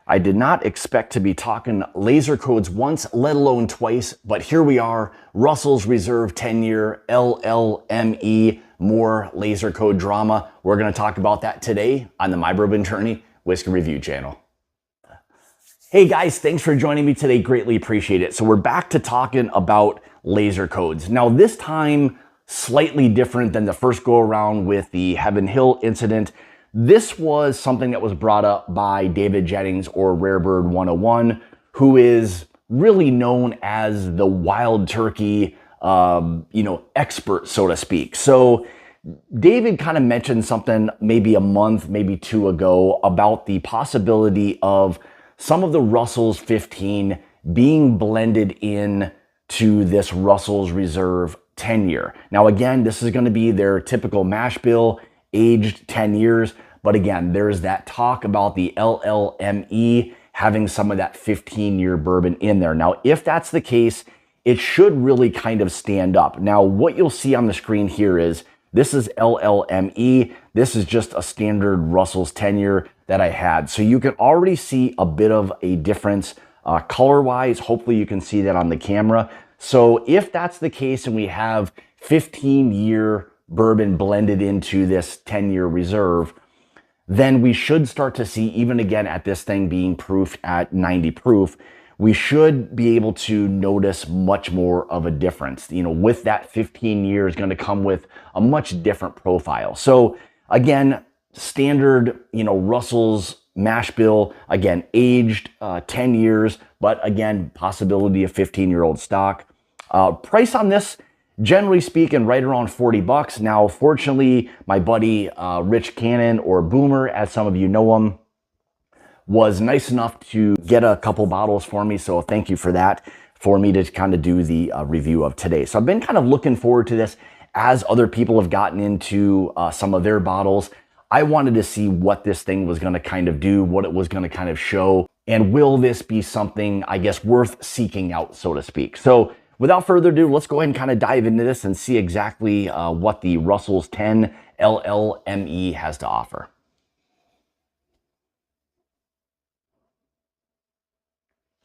I did not expect to be talking laser codes once, let alone twice, but here we are, Russell's Reserve 10-year LLME, more laser code drama. We're gonna talk about that today on the My Bourbon Journey Whiskey Review channel. Hey guys, thanks for joining me today, greatly appreciate it. So we're back to talking about laser codes. Now this time, slightly different than the first go around with the Heaven Hill incident. This was something that was brought up by David Jennings, or Rarebird 101, who is really known as the wild turkey, expert, so to speak. So David kind of mentioned something maybe a month, maybe two ago about the possibility of some of the Russell's 15 being blended in to this Russell's Reserve 10-year. Now again, this is going to be their typical mash bill, aged 10 years. But again, there's that talk about the LLME having some of that 15-year bourbon in there. Now, if that's the case, it should really kind of stand up. Now, what you'll see on the screen here is this is LLME. This is just a standard Russell's 10-year that I had. So you can already see a bit of a difference color-wise. Hopefully you can see that on the camera. So if that's the case and we have 15-year bourbon blended into this 10-year reserve, then we should start to see, even again at this thing being proofed at 90 proof, we should be able to notice much more of a difference. With that 15 years going to come with a much different profile. So again, standard, Russell's mash bill, again, aged 10 years, but again, possibility of 15-year-old stock. Price on this, generally speaking, right around 40 bucks. Now, fortunately, my buddy Rich Cannon, or Boomer, as some of you know him, was nice enough to get a couple bottles for me. So thank you for that, for me to kind of do the review of today. So I've been kind of looking forward to this as other people have gotten into some of their bottles. I wanted to see what this thing was going to kind of do, what it was going to kind of show, and will this be something, I guess, worth seeking out, so to speak. So without further ado, let's go ahead and kind of dive into this and see exactly what the Russell's 10 LLME has to offer.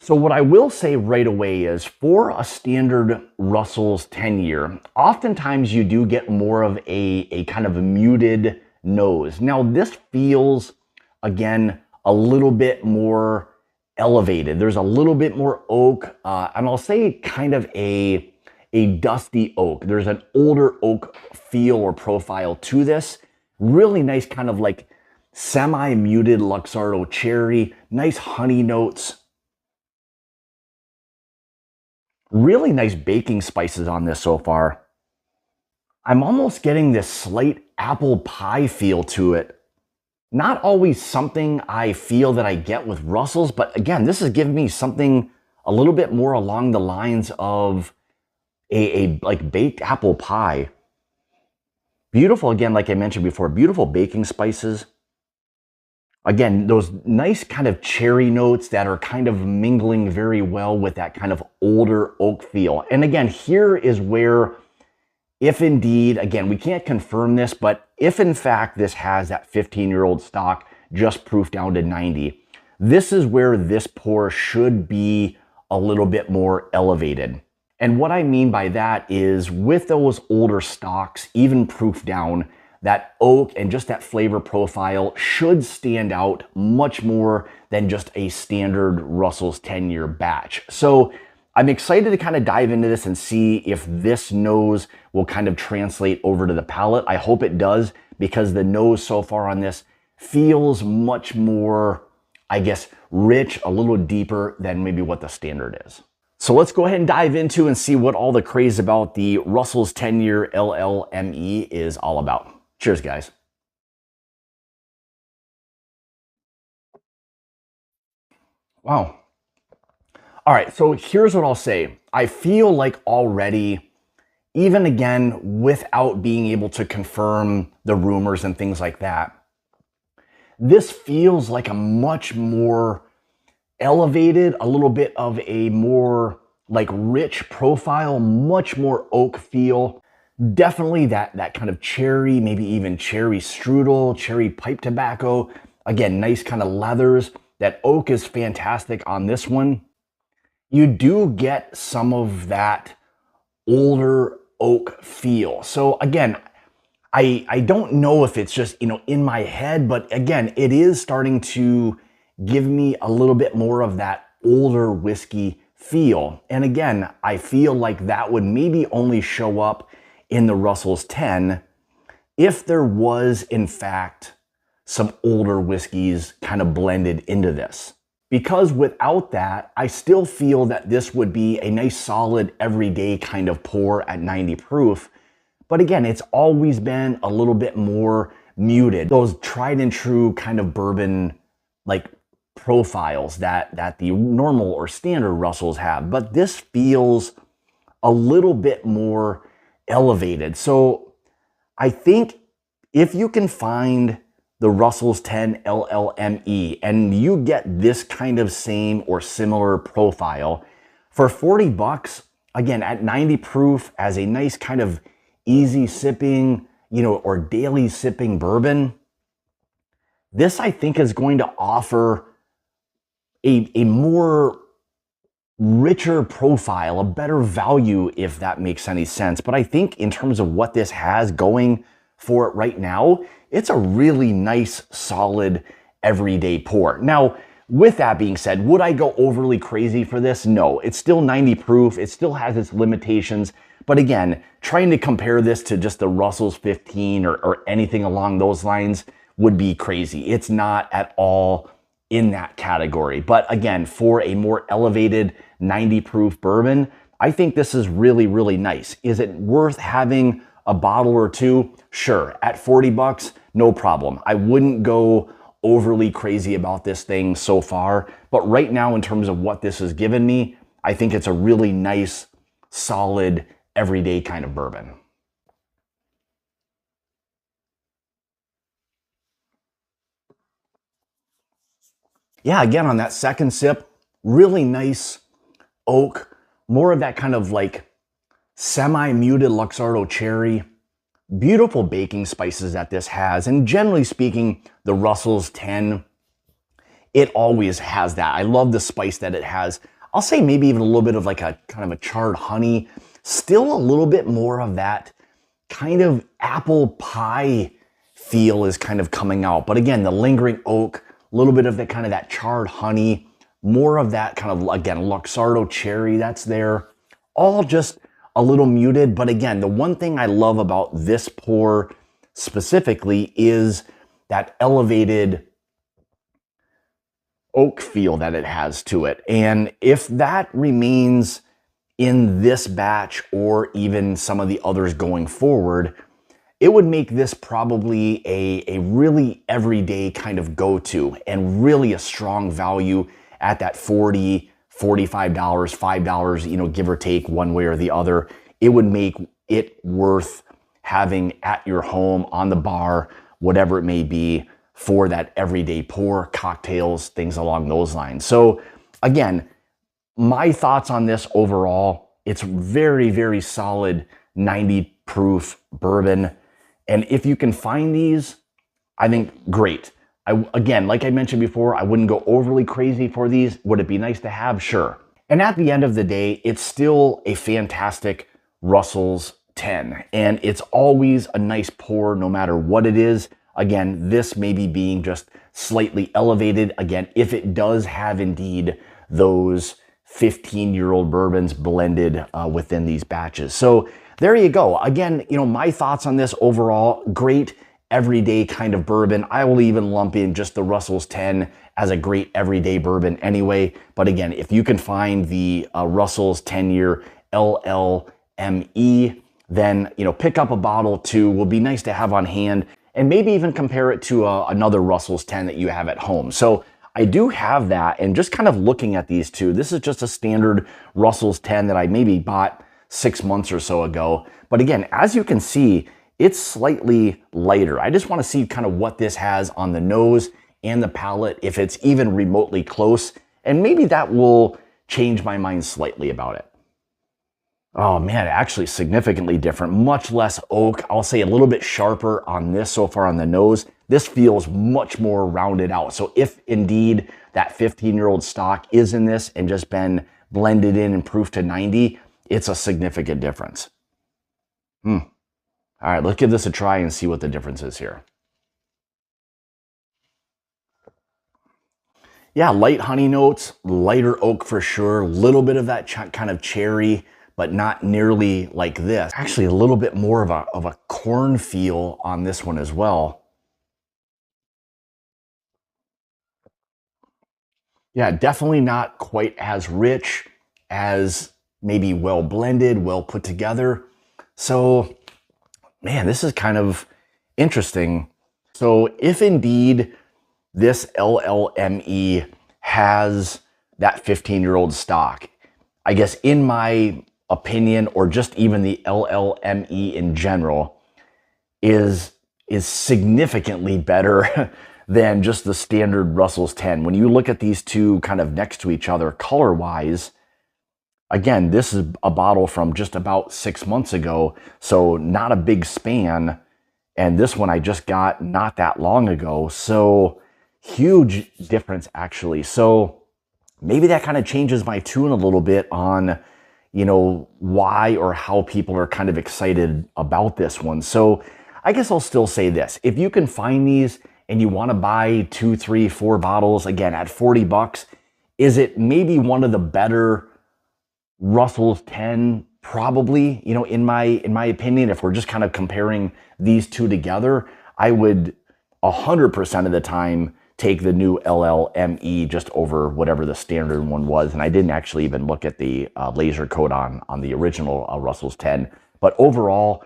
So what I will say right away is, for a standard Russell's 10-year, oftentimes you do get more of a kind of a muted nose. Now this feels, again, a little bit more elevated. There's a little bit more oak, and I'll say kind of a dusty oak. There's an older oak feel or profile to this. Really nice kind of like semi-muted Luxardo cherry, nice honey notes. Really nice baking spices on this so far. I'm almost getting this slight apple pie feel to it. Not always something I feel that I get with Russell's, but again, this is giving me something a little bit more along the lines of a like baked apple pie. Beautiful, again, like I mentioned before, beautiful baking spices. Again, those nice kind of cherry notes that are kind of mingling very well with that kind of older oak feel. And again, here is where, if indeed, again, we can't confirm this, but if in fact this has that 15-year-old stock just proofed down to 90, this is where this pour should be a little bit more elevated. And what I mean by that is, with those older stocks, even proofed down, that oak and just that flavor profile should stand out much more than just a standard Russell's 10-year batch. So I'm excited to kind of dive into this and see if this nose will kind of translate over to the palate. I hope it does, because the nose so far on this feels much more, I guess, rich, a little deeper than maybe what the standard is. So let's go ahead and dive into and see what all the craze about the Russell's 10-year LLME is all about. Cheers, guys. Wow. All right, so here's what I'll say. I feel like already, even again, without being able to confirm the rumors and things like that, this feels like a much more elevated, a little bit of a more like rich profile, much more oak feel. Definitely that kind of cherry, maybe even cherry strudel, cherry pipe tobacco. Again, nice kind of leathers that oak is fantastic on this one. You do get some of that older oak feel. So again, I don't know if it's just, in my head, but again, it is starting to give me a little bit more of that older whiskey feel. And again, I feel like that would maybe only show up in the Russell's 10 if there was, in fact, some older whiskeys kind of blended into this. Because without that, I still feel that this would be a nice solid everyday kind of pour at 90 proof. But again, it's always been a little bit more muted. Those tried and true kind of bourbon like profiles that the normal or standard Russells have. But this feels a little bit more elevated. So I think if you can find the Russell's 10 LLME and you get this kind of same or similar profile for 40 bucks, again, at 90 proof as a nice kind of easy sipping, or daily sipping bourbon, this I think is going to offer a more richer profile, a better value, if that makes any sense. But I think in terms of what this has going for it right now, it's a really nice, solid, everyday pour. Now, with that being said, would I go overly crazy for this? No, it's still 90 proof. It still has its limitations. But again, trying to compare this to just the Russell's 15 or anything along those lines would be crazy. It's not at all in that category. But again, for a more elevated 90 proof bourbon, I think this is really, really nice. Is it worth having a bottle or two? Sure. At 40 bucks, no problem. I wouldn't go overly crazy about this thing so far. But right now, in terms of what this has given me, I think it's a really nice, solid, everyday kind of bourbon. Yeah, again, on that second sip, really nice oak, more of that kind of like semi-muted Luxardo cherry, beautiful baking spices that this has. And generally speaking, the Russell's 10, it always has that. I love the spice that it has. I'll say maybe even a little bit of like a kind of a charred honey, still a little bit more of that kind of apple pie feel is kind of coming out. But again, the lingering oak, a little bit of that kind of that charred honey, more of that kind of, again, Luxardo cherry that's there, all just a little muted. But again, the one thing I love about this pour specifically is that elevated oak feel that it has to it. And if that remains in this batch or even some of the others going forward, it would make this probably a really everyday kind of go-to and really a strong value at that $40, $45, $5, give or take one way or the other. It would make it worth having at your home, on the bar, whatever it may be, for that everyday pour, cocktails, things along those lines. So again, my thoughts on this overall, it's very, very solid 90 proof bourbon. And if you can find these, I think great. Again, like I mentioned before, I wouldn't go overly crazy for these. Would it be nice to have? Sure. And at the end of the day, it's still a fantastic Russell's 10. And it's always a nice pour no matter what it is. Again, this maybe being just slightly elevated. Again, if it does have indeed those 15-year-old bourbons blended within these batches. So there you go. Again, my thoughts on this overall, great everyday kind of bourbon. I will even lump in just the Russell's 10 as a great everyday bourbon anyway. But again, if you can find the Russell's 10-year LLME, then, pick up a bottle too. Will be nice to have on hand and maybe even compare it to another Russell's 10 that you have at home. So I do have that, and just kind of looking at these two, this is just a standard Russell's 10 that I maybe bought 6 months or so ago. But again, as you can see, it's slightly lighter. I just want to see kind of what this has on the nose and the palate, if it's even remotely close, and maybe that will change my mind slightly about it. Oh man, actually significantly different, much less oak. I'll say a little bit sharper on this so far on the nose. This feels much more rounded out. So if indeed that 15-year-old stock is in this and just been blended in and proofed to 90, it's a significant difference. All right, let's give this a try and see what the difference is here. Yeah, light honey notes, lighter oak for sure, a little bit of that kind of cherry, but not nearly like this. Actually, a little bit more of a corn feel on this one as well. Yeah, definitely not quite as rich, as maybe well blended, well put together. So, man, this is kind of interesting. So if indeed this LLME has that 15-year-old stock, I guess in my opinion, or just even the LLME in general, is significantly better than just the standard Russell's 10. When you look at these two kind of next to each other color-wise, again, this is a bottle from just about 6 months ago, so not a big span. And this one I just got not that long ago, so huge difference actually. So maybe that kind of changes my tune a little bit on, you know, why or how people are kind of excited about this one. So I guess I'll still say this. If you can find these and you want to buy 2, 3, 4 bottles, again, at 40 bucks, is it maybe one of the better Russell's 10? Probably, you know, in my opinion, if we're just kind of comparing these two together, I would 100% of the time take the new LLME just over whatever the standard one was. And I didn't actually even look at the laser coat on the original Russell's 10. But overall,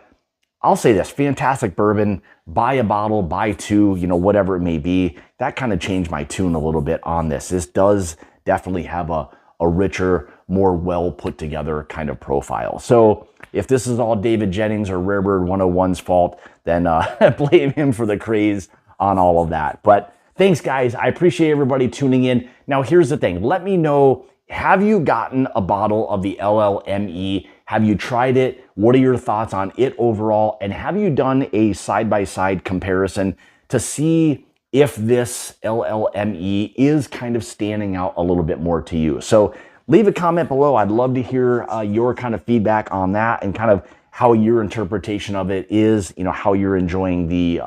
I'll say this, fantastic bourbon. Buy a bottle, buy 2, you know, whatever it may be. That kind of changed my tune a little bit on this. This does definitely have a richer, more well put together kind of profile. So if this is all David Jennings or Rarebird 101's fault, then blame him for the craze on all of that. But thanks, guys. I appreciate everybody tuning in. Now, here's the thing. Let me know, have you gotten a bottle of the LLME? Have you tried it? What are your thoughts on it overall? And have you done a side-by-side comparison to see if this LLME is kind of standing out a little bit more to you? So leave a comment below. I'd love to hear your kind of feedback on that and kind of how your interpretation of it is, you know, how you're enjoying the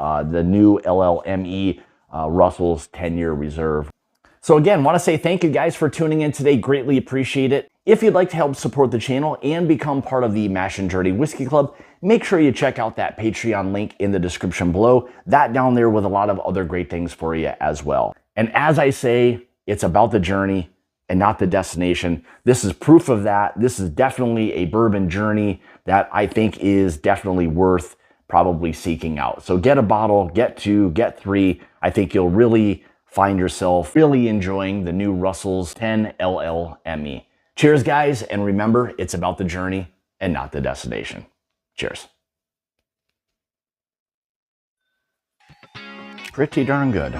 new LLME Russell's 10-year reserve. So again, want to say thank you guys for tuning in today. Greatly appreciate it. If you'd like to help support the channel and become part of the Mash and Dirty Whiskey Club, make sure you check out that Patreon link in the description below. That down there with a lot of other great things for you as well. And as I say, it's about the journey and not the destination. This is proof of that. This is definitely a bourbon journey that I think is definitely worth probably seeking out. So get a bottle, get 2, get 3. I think you'll really find yourself really enjoying the new Russell's 10 LLME. Cheers, guys, and remember, it's about the journey and not the destination. Cheers. Pretty darn good.